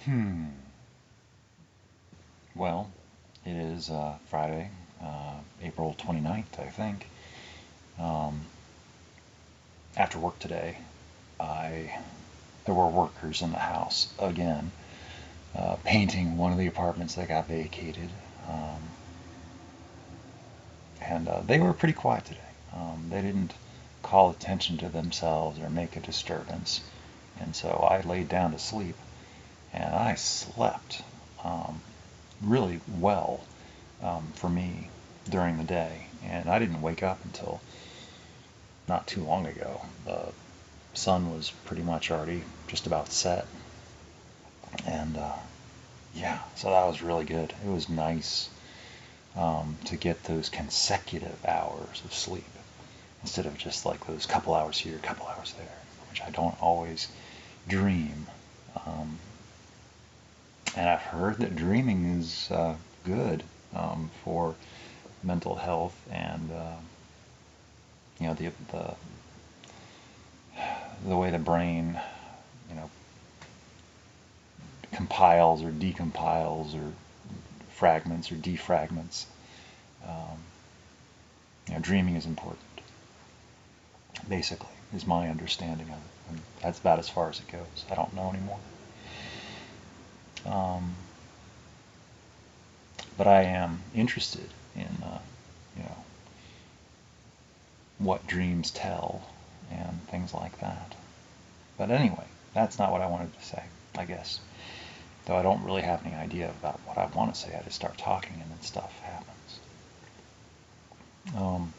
Hmm. Well, it is Friday, April 29th, I think. Um, After work today, I there were workers in the house again, painting one of the apartments that got vacated, um, and they were pretty quiet today. They didn't call attention to themselves or make a disturbance, and so I laid down to sleep, and I slept um, really well for me during the day, and I didn't wake up until not too long ago. The sun was pretty much already just about set, and yeah, so that was really good. It was nice to get those consecutive hours of sleep instead of just like those couple hours here, couple hours there, which I don't always dream. Um, and I've heard that dreaming is good for mental health and the way the brain you know compiles or decompiles or fragments or defragments. Um, Dreaming is important, basically, is my understanding of it. And that's about as far as it goes. I don't know anymore. Um, but I am interested in, you know, what dreams tell and things like that. But anyway, that's not what I wanted to say, I guess. Though I don't really have any idea about what I want to say. I just start talking and then stuff happens. Um,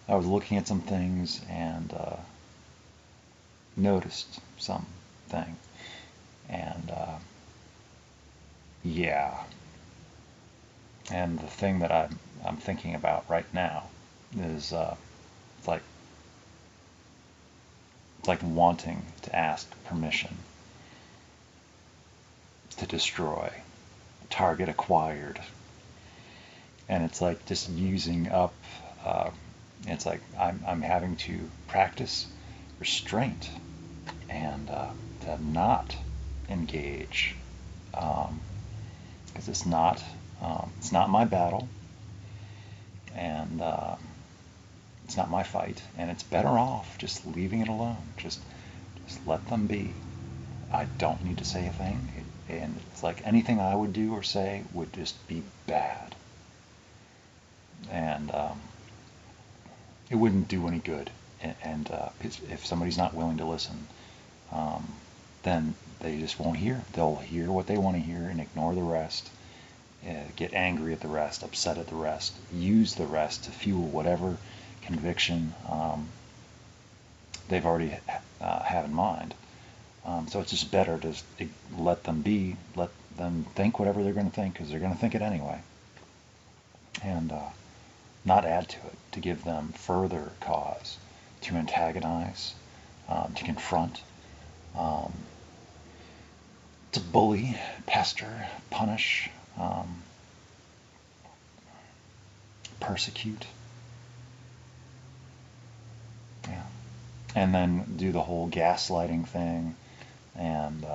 I was looking at some things and noticed something. And yeah, and the thing that I'm thinking about right now is it's like wanting to ask permission to destroy, target acquired, and it's like just using up. Uh, it's like I'm having to practice restraint and to not engage because it's not my battle and it's not my fight, and it's better off just leaving it alone. Just let them be. I don't need to say a thing, and it's like anything I would do or say would just be bad, and it wouldn't do any good. And if somebody's not willing to listen, um, then they just won't hear. They'll hear what they want to hear and ignore the rest, get angry at the rest, upset at the rest, use the rest to fuel whatever conviction they've already have in mind. So it's just better to let them be, let them think whatever they're going to think, because they're going to think it anyway, and not add to it to give them further cause to antagonize, to confront, um, to bully, pester, punish, persecute, yeah, and then do the whole gaslighting thing and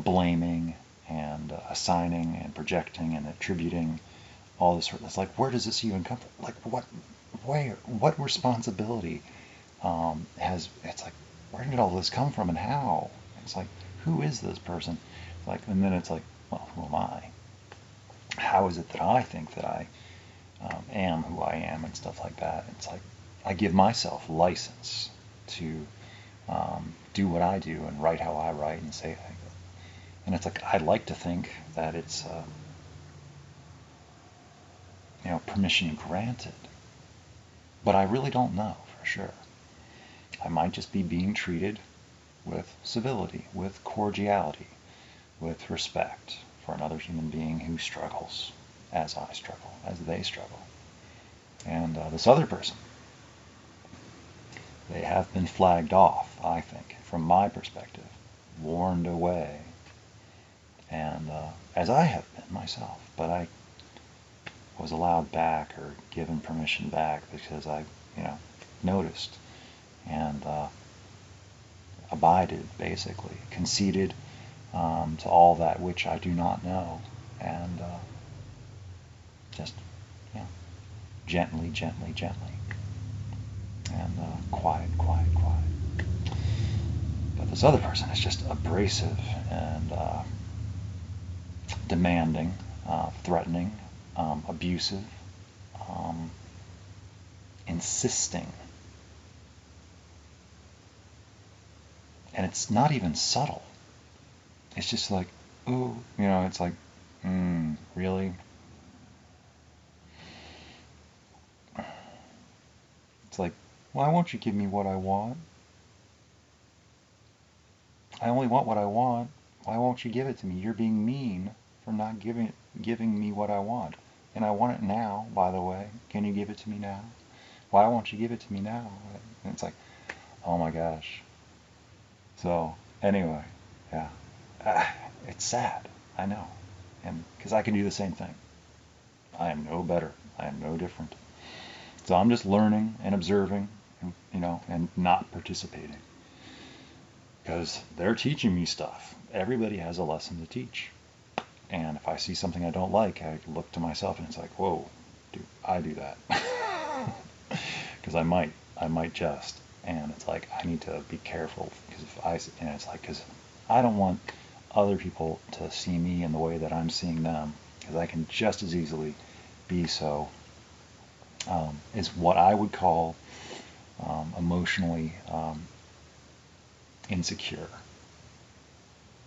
blaming and assigning and projecting and attributing all this sort of. It's like, where does this even come from? Like, what responsibility has? It's like, where did all this come from and how? It's like, who is this person? Like, and then it's like, well, who am I? How is it that I think that I am who I am and stuff like that? It's like I give myself license to do what I do and write how I write and say things. And it's like I'd like to think that it's permission granted, but I really don't know for sure. I might just be being treated with civility, with cordiality, with respect for another human being who struggles as I struggle, as they struggle. And this other person, they have been flagged off, I think, from my perspective, warned away, and as I have been myself, but I was allowed back or given permission back because I, noticed and abided, basically, conceded to all that which I do not know, and just, you know, gently, gently, gently, and quiet, quiet, quiet. But this other person is just abrasive and demanding, threatening, abusive, um, insisting. And it's not even subtle. It's just like, ooh, it's like, really? It's like, why won't you give me what I want? I only want what I want. Why won't you give it to me? You're being mean for not giving me what I want. And I want it now, by the way. Can you give it to me now? Why won't you give it to me now? And it's like, oh my gosh. So, anyway, yeah. It's sad, I know. And because I can do the same thing. I am no better. I am no different. So I'm just learning and observing, and not participating. Because they're teaching me stuff. Everybody has a lesson to teach. And if I see something I don't like, I look to myself and it's like, whoa, I do that. Because I might just. And it's like, I need to be careful. And it's like, because I don't want other people to see me in the way that I'm seeing them. Because I can just as easily be so, is what I would call emotionally insecure.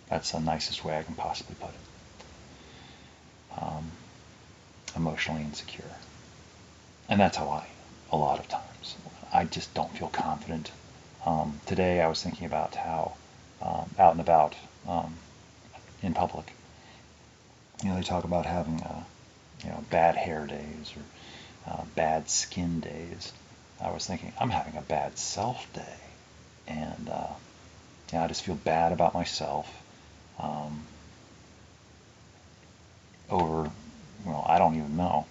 That's the nicest way I can possibly put it. Emotionally insecure. And that's how a lot of times, I just don't feel confident. Today I was thinking about how out and about in public, they talk about having bad hair days or bad skin days. I was thinking, I'm having a bad self day. And I just feel bad about myself over, I don't even know.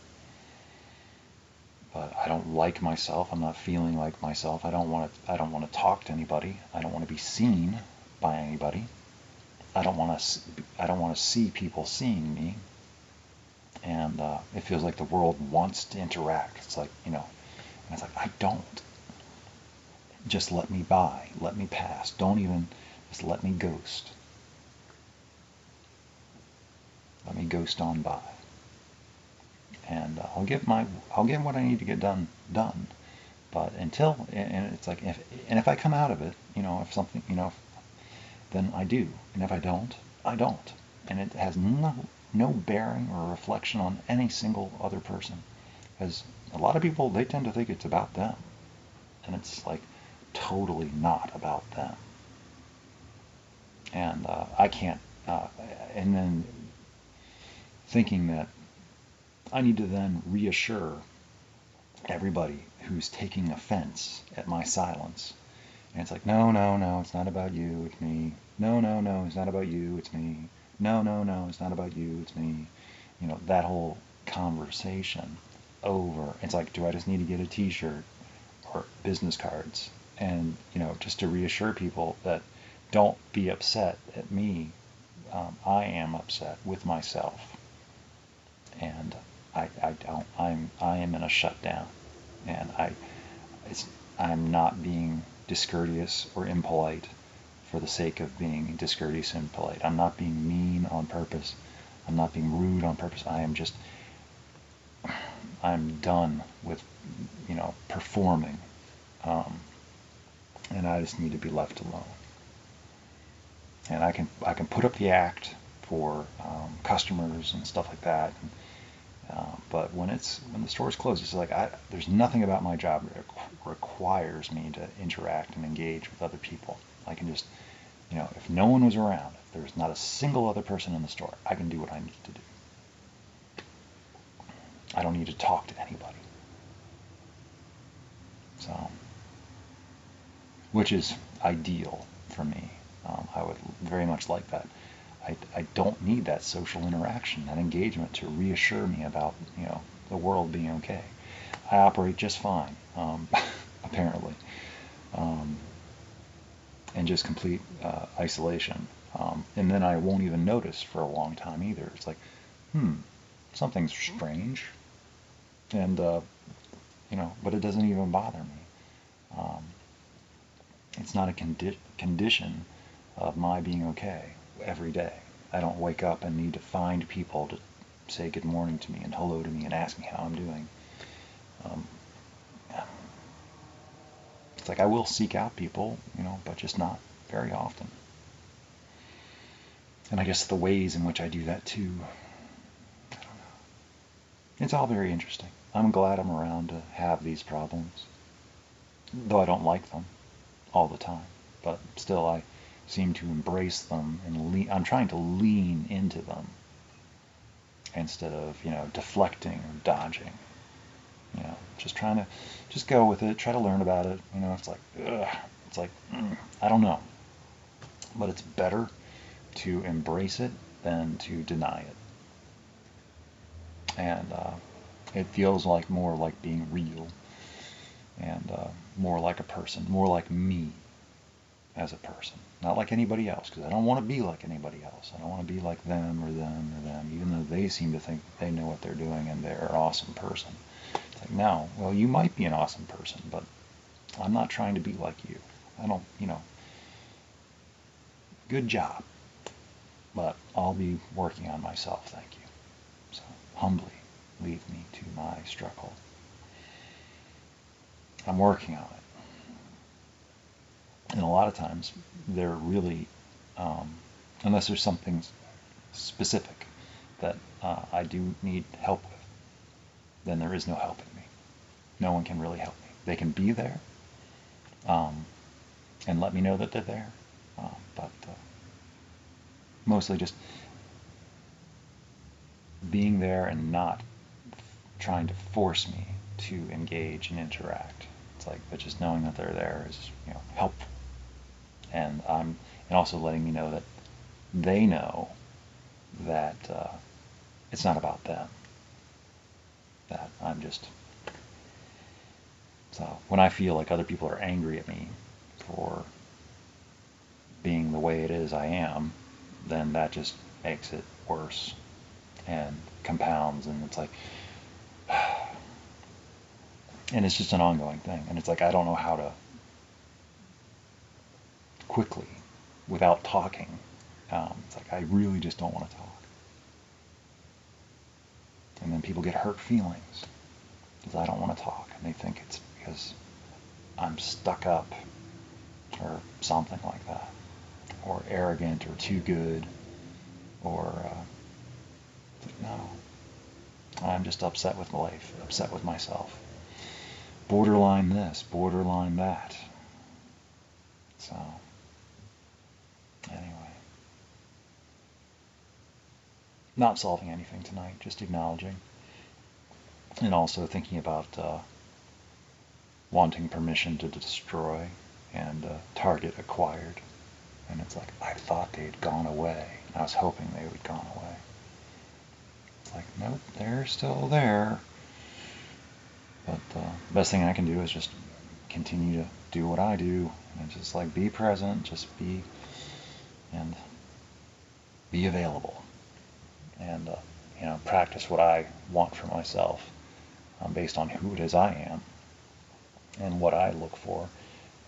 But I don't like myself. I'm not feeling like myself. I don't want to talk to anybody. I don't want to be seen by anybody. I don't want to see people seeing me. And it feels like the world wants to interact. It's like, and it's like, I don't. Just let me by. Let me pass. Don't even, just let me ghost. Let me ghost on by. And I'll get what I need to get done. But until, and it's like, if I come out of it, if something, then I do. And if I don't, I don't. And it has no bearing or reflection on any single other person. Because a lot of people, they tend to think it's about them. And it's like totally not about them. And I can't, and then thinking that I need to then reassure everybody who's taking offense at my silence. And it's like, no, no, no, it's not about you, it's me. No, no, no, it's not about you, it's me. No, no, no, it's not about you, it's me. That whole conversation over. It's like, do I just need to get a t-shirt or business cards? And, just to reassure people that don't be upset at me. I am upset with myself. And I am in a shutdown, and I'm not being discourteous or impolite for the sake of being discourteous and impolite. I'm not being mean on purpose. I'm not being rude on purpose. I'm done with, performing, and I just need to be left alone. And I can put up the act for customers and stuff like that. But when the store's closed, it's like there's nothing about my job that requires me to interact and engage with other people. I can just, if no one was around, if there's not a single other person in the store, I can do what I need to do. I don't need to talk to anybody. So, which is ideal for me. I would very much like that. I don't need that social interaction, that engagement to reassure me about, the world being okay. I operate just fine, apparently. and just complete isolation. And then I won't even notice for a long time either. It's like, something's strange, and but it doesn't even bother me. It's not a condition of my being okay every day. I don't wake up and need to find people to say good morning to me and hello to me and ask me how I'm doing. Um, it's like I will seek out people, but just not very often. And I guess the ways in which I do that too, I don't know. It's all very interesting. I'm glad I'm around to have these problems, though I don't like them all the time. But still, I seem to embrace them, and I'm trying to lean into them instead of, deflecting or dodging. Just trying to just go with it, try to learn about it. It's like, ugh, it's like, I don't know. But it's better to embrace it than to deny it. And it feels like more like being real, and more like a person, more like me as a person. Not like anybody else, because I don't want to be like anybody else. I don't want to be like them or them or them, even though they seem to think they know what they're doing and they're an awesome person. It's like, no, well, you might be an awesome person, but I'm not trying to be like you. I don't, good job, but I'll be working on myself, thank you. So humbly leave me to my struggle. I'm working on it. And a lot of times they're really, unless there's something specific that I do need help with, then there is no helping me. No one can really help me. They can be there and let me know that they're there, but mostly just being there and not trying to force me to engage and interact. It's like, but just knowing that they're there is, helpful. And also letting me know that they know that it's not about them. That I'm just. So when I feel like other people are angry at me for being the way it is I am, then that just makes it worse and compounds, and it's like, and it's just an ongoing thing. And it's like, I don't know how to quickly, without talking. It's like, I really just don't want to talk. And then people get hurt feelings because I don't want to talk, and they think it's because I'm stuck up or something like that, or arrogant or too good, or no, I'm just upset with life, upset with myself. Borderline this, borderline that. So, anyway. Not solving anything tonight, just acknowledging. And also thinking about wanting permission to destroy and target acquired. And it's like, I thought they'd gone away. I was hoping they would gone away. It's like, nope, they're still there. But the best thing I can do is just continue to do what I do, and just like be present, just be, and be available, and practice what I want for myself, based on who it is I am, and what I look for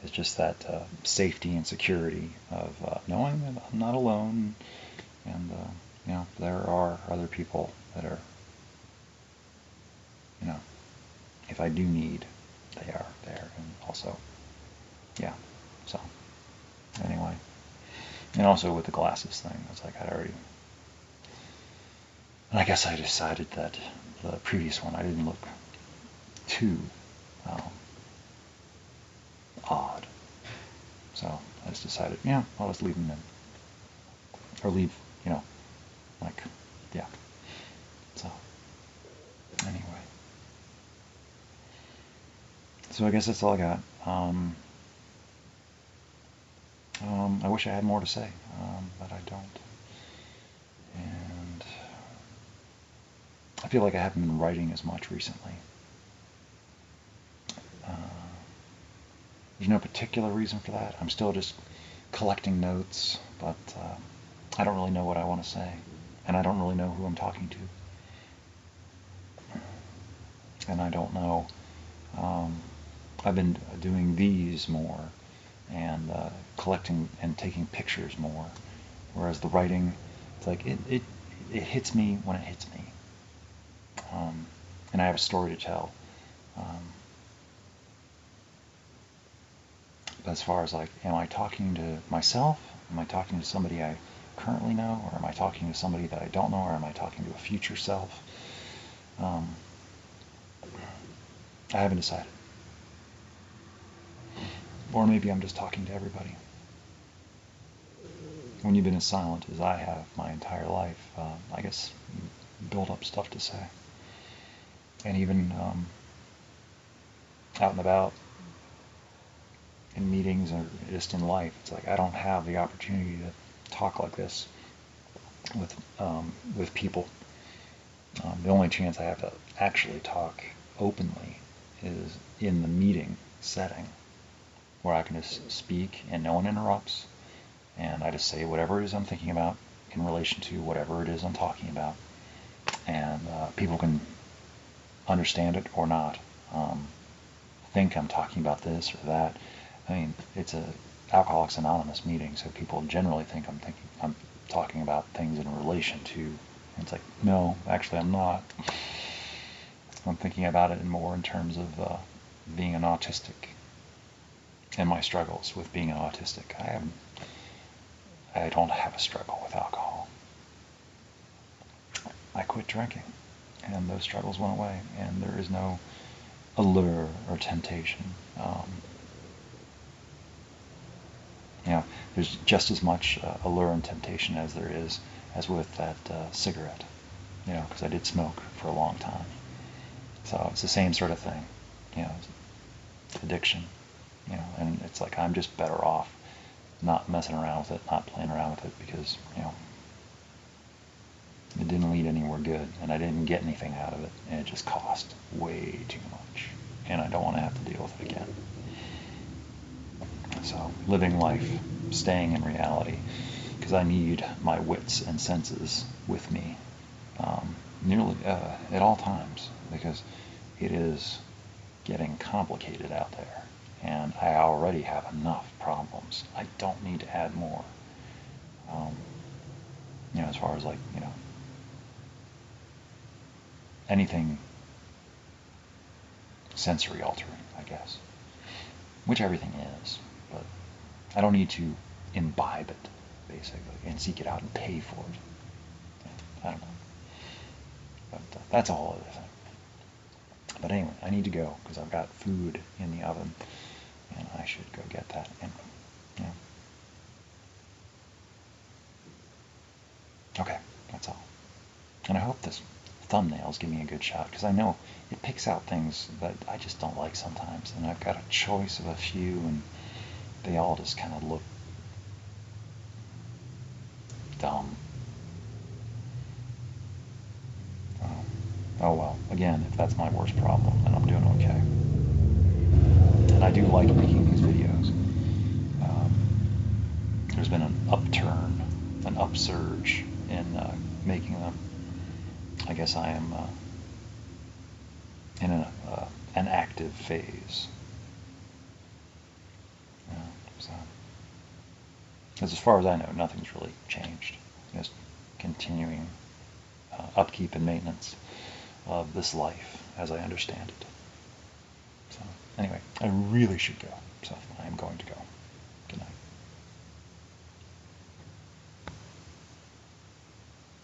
is just that safety and security of knowing that I'm not alone, and there are other people that are, if I do need, they are there, and also, yeah. So anyway, and also with the glasses thing, it's like and I guess I decided that the previous one I didn't look too odd, so I just decided, I'll just leave them in, or leave, like, yeah. So anyway, so I guess that's all I got. I wish I had more to say, but I don't. And I feel like I haven't been writing as much recently. There's no particular reason for that. I'm still just collecting notes, but I don't really know what I want to say, and I don't really know who I'm talking to, and I don't know. I've been doing these more, and collecting and taking pictures more, whereas the writing, it's like it hits me when it hits me, and I have a story to tell. As far as like, am I talking to myself? Am I talking to somebody I currently know? Or am I talking to somebody that I don't know? Or am I talking to a future self? I haven't decided. Or maybe I'm just talking to everybody. When you've been as silent as I have my entire life, I guess you build up stuff to say. And even out and about, in meetings or just in life, it's like I don't have the opportunity to talk like this with people. The only chance I have to actually talk openly is in the meeting setting, where I can just speak and no one interrupts, and I just say whatever it is I'm thinking about in relation to whatever it is I'm talking about, and people can understand it or not, think I'm talking about this or that. I mean, it's a Alcoholics Anonymous meeting, so people generally think I'm talking about things in relation to. And it's like, no, actually, I'm not. I'm thinking about it more in terms of being an autistic and my struggles with being an autistic. I don't have a struggle with alcohol. I quit drinking, and those struggles went away, and there is no allure or temptation. There's just as much allure and temptation as there is as with that cigarette, because I did smoke for a long time. So it's the same sort of thing, addiction, and it's like I'm just better off not messing around with it, not playing around with it, because, it didn't lead anywhere good, and I didn't get anything out of it, and it just cost way too much, and I don't want to have to deal with it again. So living life, staying in reality, because I need my wits and senses with me nearly at all times, because it is getting complicated out there, and I already have enough problems. I don't need to add more. As far as like, anything sensory altering, I guess, which everything is, but I don't need to imbibe it, basically, and seek it out and pay for it. I don't know. But that's a whole other thing. But anyway, I need to go because I've got food in the oven, and I should go get that. And okay, that's all. And I hope this thumbnails give me a good shot, because I know it picks out things that I just don't like sometimes, and I've got a choice of a few, and they all just kind of look dumb. Oh well, again, if that's my worst problem, then I'm doing okay. And I do like making these videos. There's been an upturn, an upsurge in making them. I guess I am in an active phase. So, as far as I know, nothing's really changed. Just continuing upkeep and maintenance of this life as I understand it. So, anyway, I really should go.